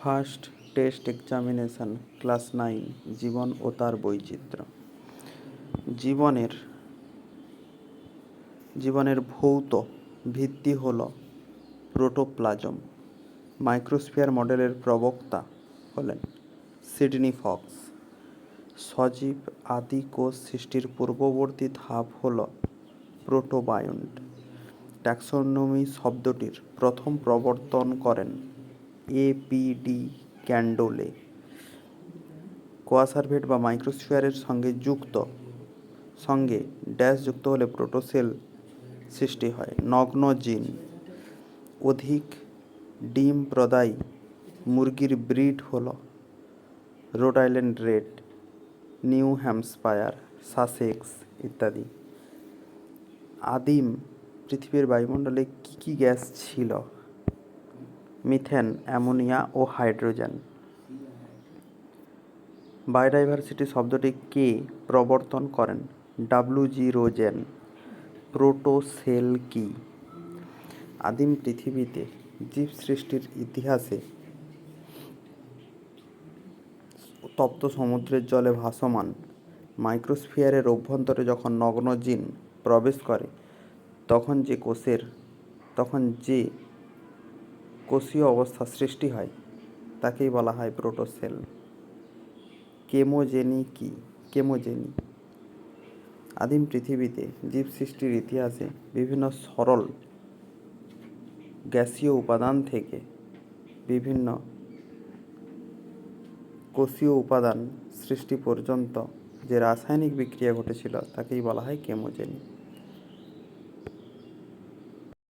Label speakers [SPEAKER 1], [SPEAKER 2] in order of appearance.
[SPEAKER 1] First test examination class 9 জীবন ও তার বৈচিত্র্য। জীবনের ভৌত ভিত্তি হল প্রোটোপ্লাজম। মাইক্রোস্ফিয়ার মডেলের প্রবক্তা হলেন সিডনি ফক্স। সজীব আদি কোষ সৃষ্টির পূর্ববর্তী ধাপ হল প্রোটোবায়ন্ট। ট্যাক্সোনমি শব্দটির প্রথম প্রবর্তন করেন এ.পি.ডি. ক্যান্ডোলে। কোয়াসারভেট বা মাইক্রোস্ফিয়ারের সঙ্গে ড্যাশ যুক্ত হলে প্রোটোসেল সৃষ্টি হয়। নগ্ন জিন। অধিক ডিম প্রদায়ী মুরগির breed hall road island red, new Hampshire, Sussex ইত্যাদি। আদিম পৃথিবীর বায়ুমণ্ডলে কী কী গ্যাস ছিল? মিথেন, অ্যামোনিয়া ও হাইড্রোজেন। বায়োডাইভার্সিটি শব্দটি কে প্রবর্তন করেন? ডব্লিউ.জি. রোজেন। প্রোটোসেল কি? আদিম পৃথিবীতে জীব সৃষ্টির ইতিহাসে তপ্ত সমুদ্রের জলে ভাসমান মাইক্রোস্ফিয়ারের অভ্যন্তরে যখন নগ্ন জিন প্রবেশ করে তখন যে কোষীয় অবস্থা সৃষ্টি হয় তাকেই বলা হয় প্রোটোসেল। কেমোজেনি কি? আদিম পৃথিবীতে জীব সৃষ্টির ইতিহাসে বিভিন্ন সরল গ্যাসীয় উপাদান থেকে বিভিন্ন কোষীয় উপাদান সৃষ্টি পর্যন্ত যে রাসায়নিক বিক্রিয়া ঘটেছিল তাকেই বলা হয় কেমোজেনি।